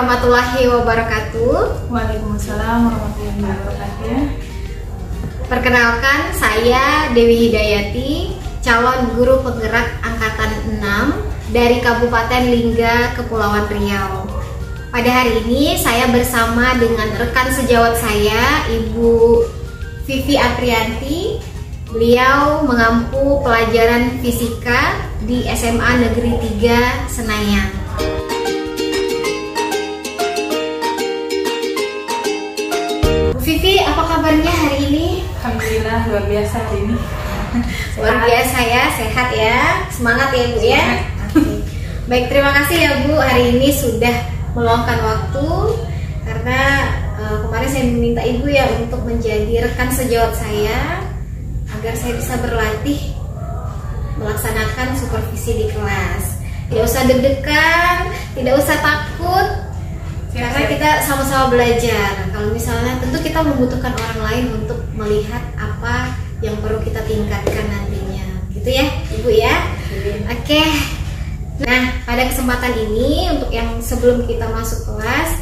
warahmatullahi wabarakatuh. Waalaikumsalam warahmatullahi wabarakatuh. Perkenalkan, saya Dewi Hidayati, calon guru penggerak angkatan 6 dari Kabupaten Lingga, Kepulauan Riau. Pada hari ini saya bersama dengan rekan sejawat saya, Ibu Vivi Aprianti. Beliau mengampu pelajaran fisika di SMA Negeri 3 Senayan. Vivi, apa kabarnya hari ini? Alhamdulillah luar biasa hari ini. Luar biasa ya, sehat ya, semangat ya Bu ya. Oke. Baik, terima kasih ya Bu, hari ini sudah meluangkan waktu karena kemarin saya meminta Ibu ya untuk menjadi rekan sejawat saya agar saya bisa berlatih melaksanakan supervisi di kelas. Tidak usah deg-degan, tidak usah takut. Karena kita sama-sama belajar. Kalau misalnya tentu kita membutuhkan orang lain untuk melihat apa yang perlu kita tingkatkan nantinya. Gitu ya, Ibu ya. Oke. Nah, pada kesempatan ini untuk yang sebelum kita masuk kelas,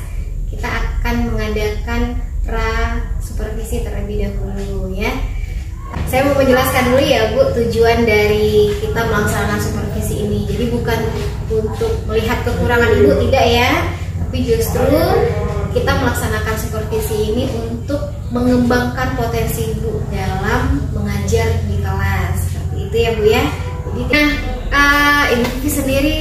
kita akan mengadakan pra-supervisi terlebih dahulu ya. Saya mau menjelaskan dulu ya Bu, tujuan dari kita melaksanakan supervisi ini. Jadi bukan untuk melihat kekurangan Ibu, tidak ya. Tapi justru kita melaksanakan supervisi ini untuk mengembangkan potensi Ibu dalam mengajar di kelas. Seperti itu ya Bu ya. Jadi, Ibu Vivi sendiri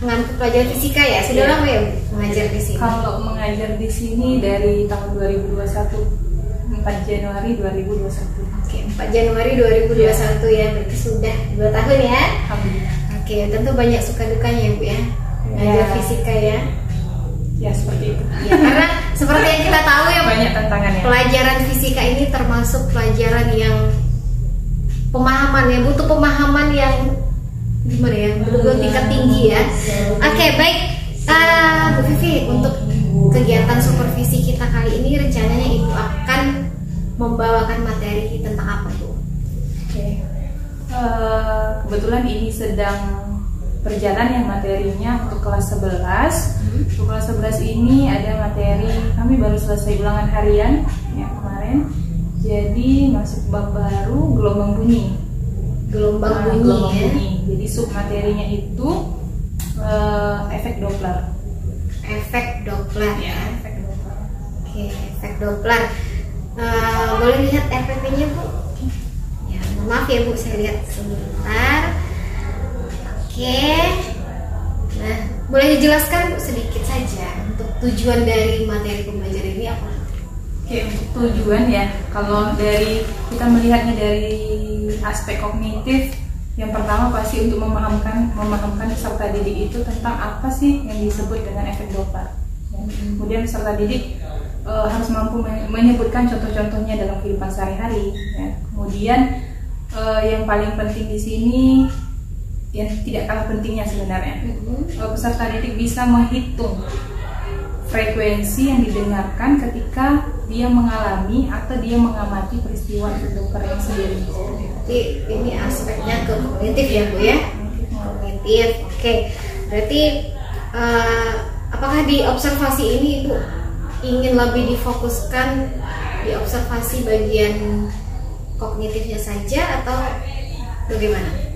mengampu pelajaran fisika ya? Sudah lama ya Bu mengajar di sini? Kalau mengajar di sini dari tahun 2021, 4 Januari 2021. Oke, 4 Januari 2021 ya, berarti sudah 2 tahun ya? Alhamdulillah. Oke, tentu banyak suka dukanya ya Bu ya mengajar fisika ya. Ya seperti itu. Ya, karena seperti yang kita tahu ya, banyak tantangannya. Pelajaran fisika ini termasuk pelajaran yang pemahaman ya, butuh pemahaman yang gimana ya, betul-betul tingkat tinggi ya. Oke, baik, Bu Vivi, untuk kegiatan supervisi kita kali ini rencananya Ibu akan membawakan materi tentang apa Bu? Oke. Kebetulan ini sedang berjalan yang materinya untuk kelas 11. Untuk kelas 11 ini ada materi, kami baru selesai ulangan harian ya kemarin. Jadi masuk bab baru gelombang bunyi. Gelombang bunyi. Jadi sub materinya itu efek Doppler. Efek Doppler Ya, efek Doppler. Oke, efek Doppler. Boleh lihat RPP-nya Bu? Ya, maaf ya Bu, saya lihat sebentar. Oke. Nah, boleh dijelaskan Bu sedikit saja untuk tujuan dari materi pembelajaran ini apa? Oke, untuk tujuan ya, kalau dari kita melihatnya dari aspek kognitif, yang pertama pasti untuk memahamkan peserta didik itu tentang apa sih yang disebut dengan efek Doppler. Kemudian peserta didik harus mampu menyebutkan contoh-contohnya dalam kehidupan sehari-hari. Ya. Kemudian yang paling penting di sini, yang tidak kalah pentingnya sebenarnya, peserta didik bisa menghitung frekuensi yang didengarkan ketika dia mengalami atau dia mengamati peristiwa Doppler yang sendiri. Jadi ini aspeknya ke kognitif ya Bu ya? Kognitif. Oke. Berarti apakah di observasi ini Ibu ingin lebih difokuskan di observasi bagian kognitifnya saja atau bagaimana?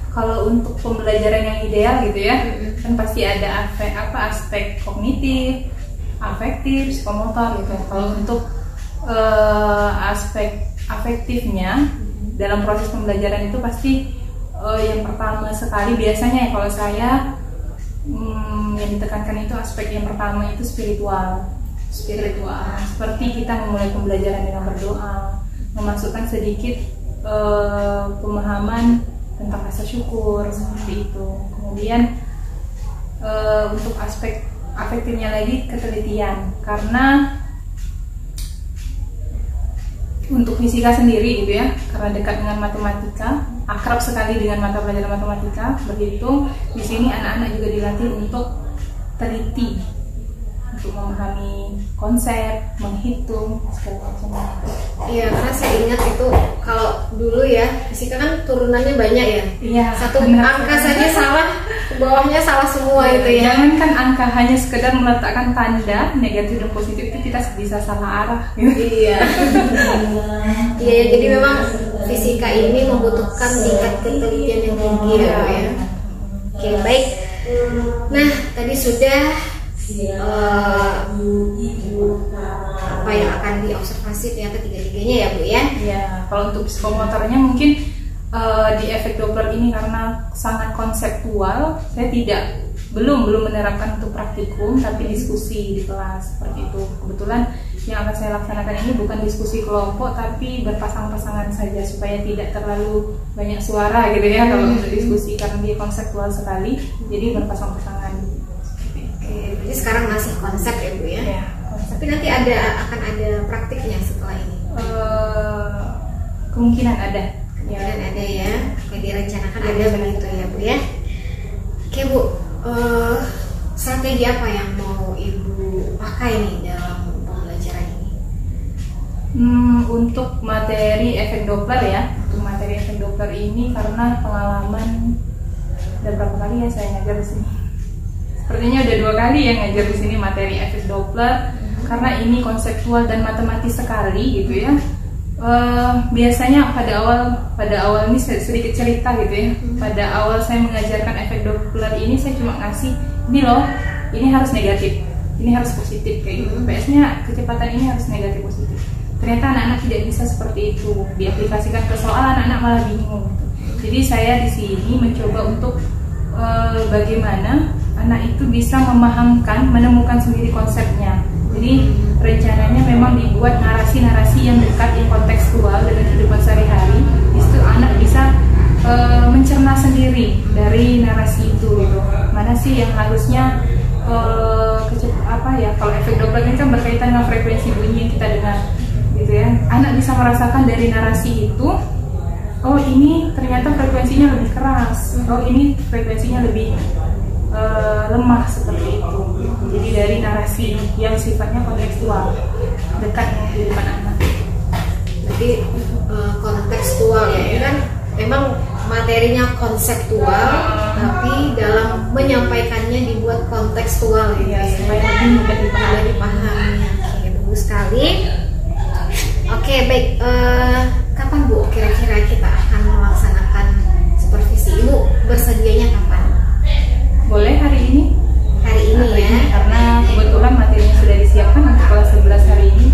Kalau untuk pembelajaran yang ideal gitu ya, kan pasti ada aspek kognitif, afektif, psikomotor gitu. Kalau untuk aspek afektifnya dalam proses pembelajaran itu pasti yang pertama sekali biasanya ya kalau saya yang ditekankan itu aspek yang pertama itu spiritual. Seperti kita memulai pembelajaran dengan berdoa, memasukkan sedikit pemahaman tentang rasa syukur seperti itu. Kemudian untuk aspek afektifnya lagi ketelitian, karena untuk fisika sendiri gitu ya, karena dekat dengan matematika, akrab sekali dengan mata pelajaran matematika, berhitung. Di sini anak-anak juga dilatih untuk teliti, untuk memahami konsep, menghitung segala macam. Iya, karena saya ingat itu kalau dulu ya fisika kan turunannya banyak ya. Iya. Satu angka saja salah bawahnya salah semua itu ya. Jangankan angka, hanya sekedar meletakkan tanda negatif dan positif itu kita bisa salah arah. Iya. Iya, jadi memang fisika ini membutuhkan tingkat ketelitian yang tinggi ya, Bu, ya. Oke, baik. Nah, tadi sudah apa yang akan diobservasi ternyata tiga-tiganya ya, Bu, ya. Ya, kalau untuk psikomotornya mungkin di efek Doppler ini karena sangat konseptual, saya belum menerapkan untuk praktikum, tapi diskusi di kelas seperti itu. Kebetulan yang akan saya laksanakan ini bukan diskusi kelompok, tapi berpasang-pasangan saja supaya tidak terlalu banyak suara gitu ya kalau untuk diskusi, karena dia konseptual sekali, jadi berpasang-pasangan. Oke, jadi sekarang masih konsep ya, Bu, ya. Ya, Tapi nanti akan ada praktiknya setelah ini. Kemungkinan ada. Dan ada ya, kayak direncanakan ada begitu ya, Bu, ya. Oke, Bu, strategi apa yang mau Ibu pakai nih dalam pembelajaran ini? Untuk materi efek Doppler ya, untuk materi efek Doppler ini karena pengalaman udah berapa kali ya saya ngajar di sini. Sepertinya udah 2 kali ya ngajar di sini materi efek Doppler, karena ini konseptual dan matematis sekali gitu ya. Biasanya pada awal ini sedikit cerita gitu ya. Pada awal saya mengajarkan efek Doppler ini, saya cuma ngasih ini loh, ini harus negatif, ini harus positif kayak gitu. PS-nya kecepatan ini harus negatif positif. Ternyata anak-anak tidak bisa seperti itu. Diaplikasikan ke soal, anak-anak malah bingung. Jadi saya di sini mencoba untuk bagaimana anak itu bisa memahamkan, menemukan sendiri konsepnya. Jadi rencananya memang dibuat narasi-narasi yang dekat, yang kontekstual dengan kehidupan sehari-hari. Di situ anak bisa mencerna sendiri dari narasi itu gitu. Mana sih yang harusnya kalau efek Doppler ini kan berkaitan dengan frekuensi bunyi yang kita dengar gitu ya. Anak bisa merasakan dari narasi itu, oh ini ternyata frekuensinya lebih keras, oh ini frekuensinya lebih lemah seperti itu. Jadi dari narasi yang sifatnya kontekstual, dekat dengan kehidupan anak. Jadi kontekstual ya, ini kan memang materinya konseptual, tapi dalam menyampaikannya dibuat kontekstual gitu ya, supaya lebih mudah dipahami. Oke, bagus sekali. Oke, baik. Kapan, Bu, kira-kira kita akan melaksanakan supervisi? Ibu bersedianya kapan? Boleh hari ini? Hari ini ya, karena kebetulan materinya sudah disiapkan untuk kelas 11 hari ini.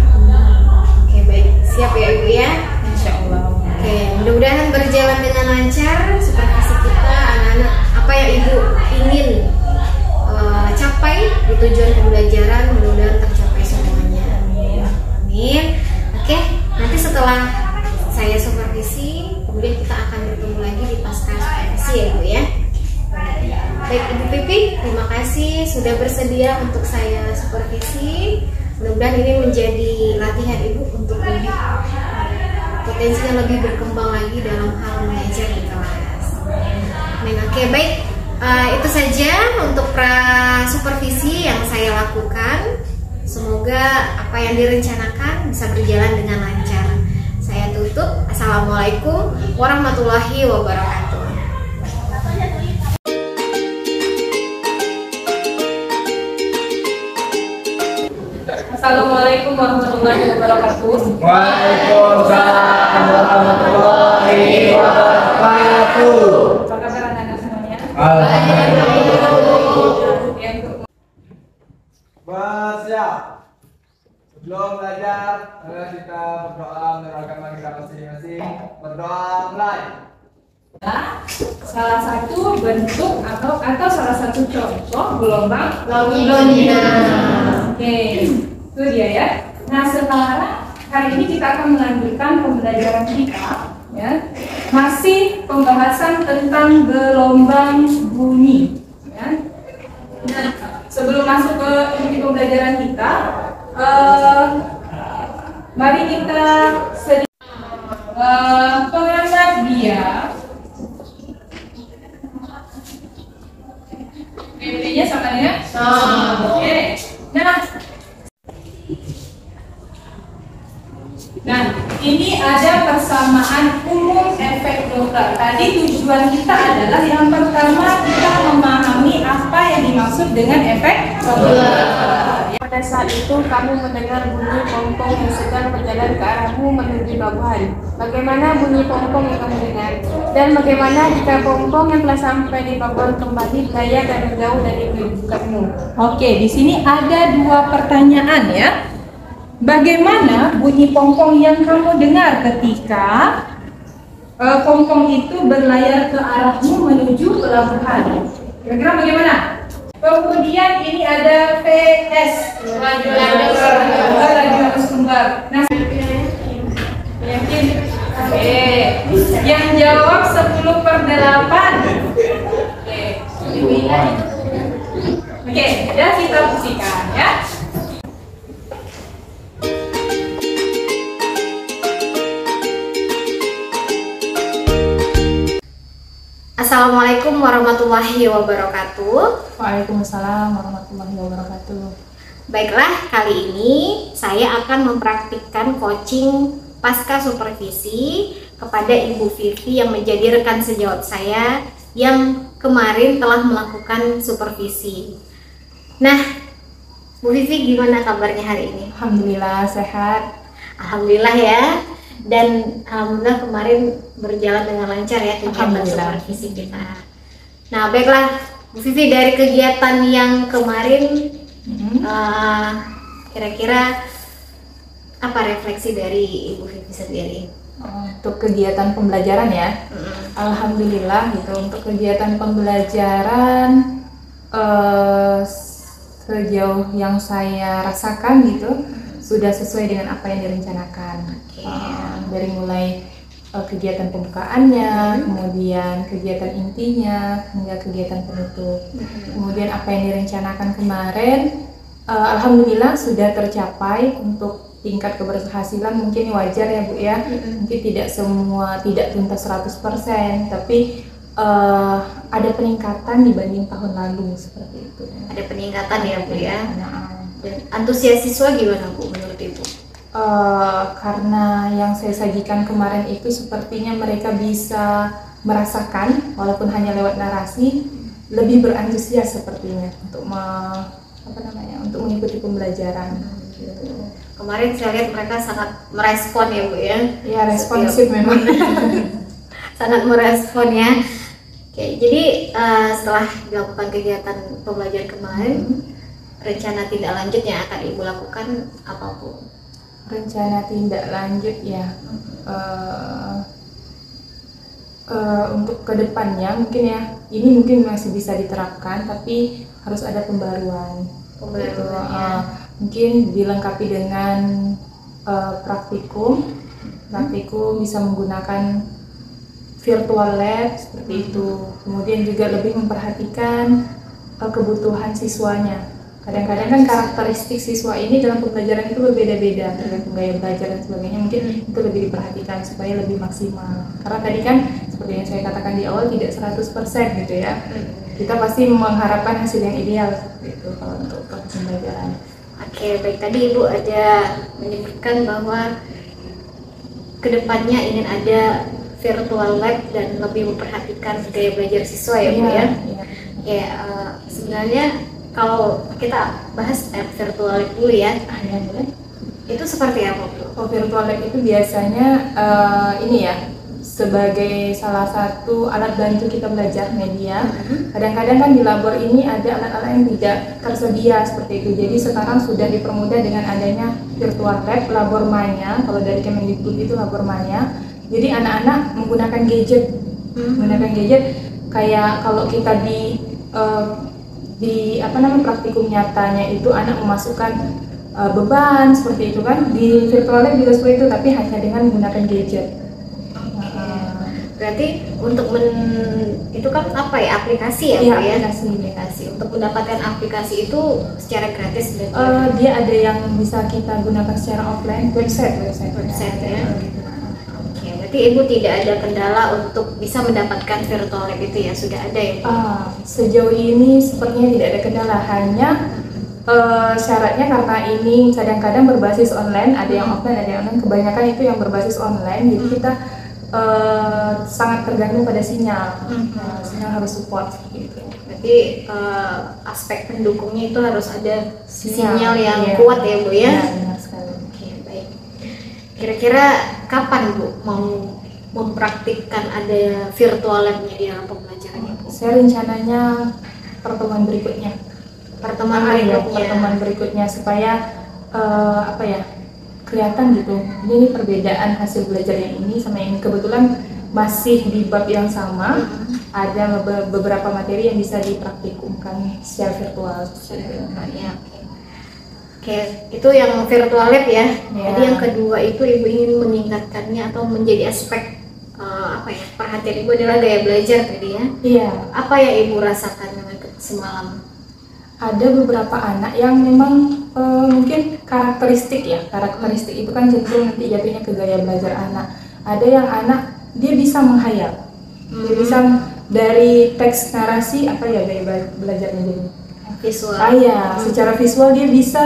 Oke, baik. Siap ya, Ibu ya? Insya Allah. Oke, mudah-mudahan berjalan dengan lancar supervisi kita. Anak-anak, apa yang Ibu ingin capai di tujuan pembelajaran, mudah-mudahan tercapai semuanya. Amin. Oke, nanti setelah saya supervisi, kemudian kita akan bertemu lagi di pasca supervisi ya, Bu ya. Baik, Ibu Pipi, terima kasih sudah bersedia untuk saya supervisi. Mudah-mudahan ini menjadi latihan Ibu untuk lebih potensinya lebih berkembang lagi dalam hal mengajar di kelas. Oke, baik. Itu saja untuk supervisi yang saya lakukan. Semoga apa yang direncanakan bisa berjalan dengan lancar. Saya tutup. Assalamualaikum warahmatullahi wabarakatuh. Assalamualaikum warahmatullahi wabarakatuh. Waalaikumsalam warahmatullahi wabarakatuh. Apa kabar anak-anak semuanya? Siap. Sebelum belajar, mari kita berdoa menurut agama kita masing-masing. Berdoa mulai. Salah satu bentuk atau salah satu contoh gelombang Longitudinal. Oke, itu dia ya. Nah, sekarang hari ini kita akan melanjutkan pembelajaran kita ya. Masih pembahasan tentang gelombang bunyi ya. Nah, sebelum masuk ke inti pembelajaran kita, mari kita pengantar dia. Intinya sama ya? Oke. Nah, ini ada persamaan umum efek Doppler. Tadi tujuan kita adalah yang pertama kita memahami dengan efek Pada saat itu kamu mendengar bunyi pompong yang sedang berjalan ke arahmu menuju pelabuhan. Bagaimana bunyi pompong yang kamu dengar? Dan bagaimana jika pompong yang telah sampai di pelabuhan kembali berlayar dan menjauh dari kedudukanmu? Oke, di sini ada 2 pertanyaan ya. Bagaimana bunyi pompong yang kamu dengar ketika pompong itu berlayar ke arahmu menuju pelabuhan? Kira-kira bagaimana? Kemudian ini ada PS, laju arus sumber. Nah, yakin? Oke. Yang jawab 10/8. Oke, ya kita buktikan ya. Assalamualaikum warahmatullahi wabarakatuh. Waalaikumsalam warahmatullahi wabarakatuh. Baiklah, kali ini saya akan mempraktikkan coaching pasca supervisi kepada Ibu Vivi yang menjadi rekan sejawat saya yang kemarin telah melakukan supervisi. Nah, Bu Vivi gimana kabarnya hari ini? Alhamdulillah sehat. Alhamdulillah ya. Dan alhamdulillah kemarin berjalan dengan lancar ya kegiatan supervisi kita. Nah, baiklah Bu Vivi, dari kegiatan yang kemarin kira-kira apa refleksi dari Ibu Vivi sendiri? Untuk kegiatan pembelajaran ya, alhamdulillah gitu. Untuk kegiatan pembelajaran sejauh yang saya rasakan gitu sudah sesuai dengan apa yang direncanakan. Dari mulai kegiatan pembukaannya, kemudian kegiatan intinya, hingga kegiatan penutup. Kemudian apa yang direncanakan kemarin, alhamdulillah sudah tercapai. Untuk tingkat keberhasilan mungkin wajar ya Bu ya, mungkin tidak tuntas 100%, tapi ada peningkatan dibanding tahun lalu seperti itu. Ada peningkatan ya Bu ya. Dan antusias siswa gimana Bu menurut Ibu? Karena yang saya sajikan kemarin itu sepertinya mereka bisa merasakan walaupun hanya lewat narasi, lebih berantusias sepertinya untuk untuk mengikuti pembelajaran. Kemarin saya lihat mereka sangat merespon ya Bu ya. Ya, responsif memang. Sangat merespon ya. Oke, jadi setelah dilakukan kegiatan pembelajaran kemarin, rencana tindak lanjut yang akan Ibu lakukan apa Bu? Rencana tindak lanjut ya, untuk kedepannya mungkin ya, ini mungkin masih bisa diterapkan tapi harus ada pembaruan. Mungkin dilengkapi dengan praktikum bisa menggunakan virtual lab seperti itu. Kemudian juga lebih memperhatikan kebutuhan siswanya. Kadang-kadang kan karakteristik siswa ini dalam pembelajaran itu berbeda-beda, tergantung gaya belajar dan sebagainya. Mungkin itu lebih diperhatikan supaya lebih maksimal. Karena tadi kan seperti yang saya katakan di awal, tidak 100% gitu ya. Kita pasti mengharapkan hasil yang ideal seperti itu kalau untuk pembelajaran. Oke, baik, tadi Ibu ada menyebutkan bahwa kedepannya ingin ada virtual lab dan lebih memperhatikan gaya belajar siswa ya Bu ya. Ya, sebenarnya kalau kita bahas virtual lab dulu ya, itu seperti apa Bu? Virtual lab itu biasanya ini ya, sebagai salah satu alat bantu kita belajar media. Kadang-kadang kan di labor ini ada alat-alat yang tidak tersedia seperti itu. Jadi sekarang sudah dipermudah dengan adanya virtual lab, labor maya. Kalau dari Kemendikbud itu labor maya. Jadi anak-anak menggunakan gadget, kayak kalau kita di praktikum nyatanya itu anak memasukkan beban seperti itu kan, di virtual lab juga seperti itu tapi hanya dengan menggunakan gadget. Berarti untuk itu kan apa ya, aplikasi ya? Iya, ya? aplikasi. Untuk mendapatkan aplikasi itu secara gratis berarti? Dia ada yang bisa kita gunakan secara offline, website ya. Oke, berarti Ibu tidak ada kendala untuk bisa mendapatkan virtual lab itu ya, sudah ada ya? Sejauh ini sepertinya tidak ada kendala, hanya syaratnya karena ini kadang-kadang berbasis online, ada yang offline, ada yang online. Kebanyakan itu yang berbasis online, jadi kita sangat tergantung pada sinyal. Sinyal harus support seperti itu. Berarti aspek pendukungnya itu harus ada sinyal yang iya. kuat ya Bu ya. Iya, benar sekali. Oke, baik. Kira-kira kapan Bu mau mempraktikkan ada virtual lab-nya di dalam pembelajarannya Bu? Saya rencananya pertemuan berikutnya. Pertemuan berikutnya supaya apa ya, kelihatan gitu. Ini perbedaan hasil belajar yang ini sama yang ini. Kebetulan masih di bab yang sama. Ada beberapa materi yang bisa dipraktikumkan secara virtual. Ya, oke, itu yang virtual lab ya. Jadi yang kedua itu Ibu ingin meningkatkannya atau menjadi aspek apa ya, perhatian Ibu adalah gaya belajar tadi ya. Iya. Apa yang Ibu rasakan semalam? Ada beberapa anak yang memang mungkin karakteristik itu kan cenderung nanti jatuhnya ke gaya belajar anak. Ada yang anak dia bisa menghayal, dia bisa dari teks narasi apa ya gaya belajarnya jadi Visual. Secara visual dia bisa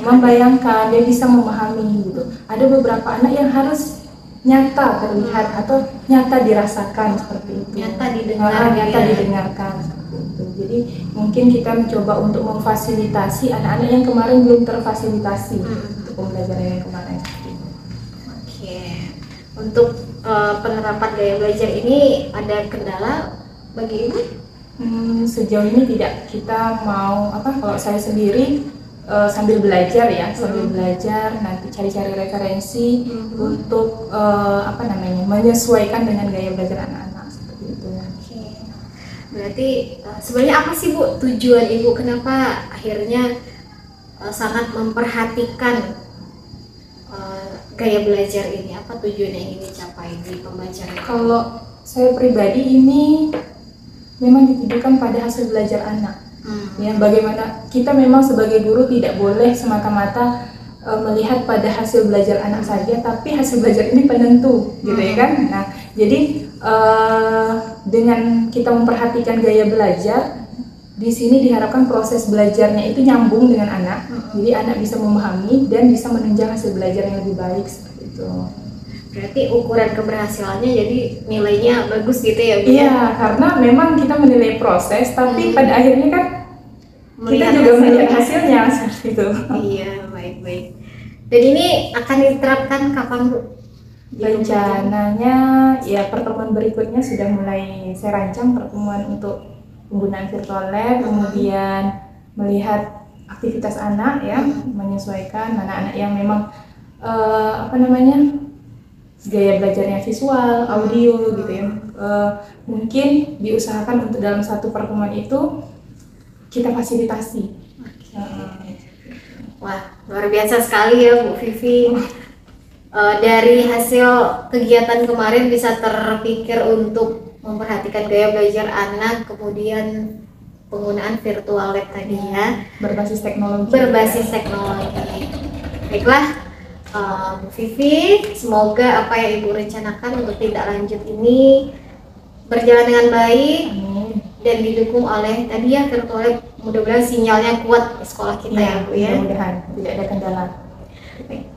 membayangkan, dia bisa memahami gitu. Ada beberapa anak yang harus nyata terlihat atau nyata dirasakan seperti itu. Nyata didengarkan seperti itu. Jadi mungkin kita mencoba untuk memfasilitasi anak-anak yang kemarin belum terfasilitasi untuk pembelajaran yang kemarin seperti itu. Oke. Untuk penerapan gaya belajar ini ada kendala bagi Ibu? Sejauh ini tidak. Kita mau kalau saya sendiri sambil belajar nanti cari-cari referensi untuk menyesuaikan dengan gaya belajar anak-anak seperti itu. Oke. Berarti sebenarnya apa sih Bu tujuan Ibu kenapa akhirnya sangat memperhatikan gaya belajar ini? Apa tujuan yang ingin dicapai di pembelajaran? Kalau saya pribadi ini memang ditujukan pada hasil belajar anak. Ya, bagaimana kita memang sebagai guru tidak boleh semata-mata melihat pada hasil belajar anak saja, tapi hasil belajar ini penentu, gitu ya kan? Nah, jadi dengan kita memperhatikan gaya belajar, di sini diharapkan proses belajarnya itu nyambung dengan anak, jadi anak bisa memahami dan bisa menunjang hasil belajar yang lebih baik seperti itu. Berarti ukuran keberhasilannya jadi nilainya bagus gitu ya Bu? Iya, karena memang kita menilai proses, tapi pada akhirnya kan kita juga melihat hasilnya seperti itu. Iya, baik-baik. Dan ini akan diterapkan kapan Bu? Rencananya ya pertemuan berikutnya sudah mulai saya rancang pertemuan untuk penggunaan virtual lab, kemudian melihat aktivitas anak ya, menyesuaikan anak-anak yang memang gaya belajarnya visual, audio gitu ya. Mungkin diusahakan untuk dalam satu pertemuan itu kita fasilitasi. Wah, luar biasa sekali ya Bu Vivi. Dari hasil kegiatan kemarin bisa terpikir untuk memperhatikan gaya belajar anak, kemudian penggunaan virtual lab tadi ya. Berbasis teknologi. Baiklah, Bu Vivi, semoga apa yang Ibu rencanakan untuk tindak lanjut ini berjalan dengan baik. Amin. Dan didukung oleh tadi ya virtual lab, mudah-mudahan sinyalnya kuat di sekolah kita ya Bu ya. Mudah-mudahan tidak ada kendala.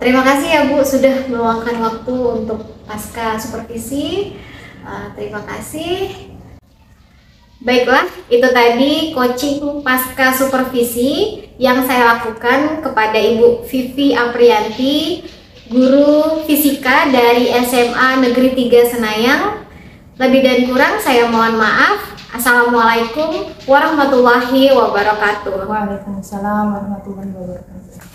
Terima kasih ya Bu sudah meluangkan waktu untuk pasca supervisi. Terima kasih. Baiklah, itu tadi coaching pasca supervisi yang saya lakukan kepada Ibu Vivi Aprianti, guru fisika dari SMA Negeri 3 Senayang. Lebih dan kurang saya mohon maaf. Assalamualaikum warahmatullahi wabarakatuh. Waalaikumsalam warahmatullahi wabarakatuh.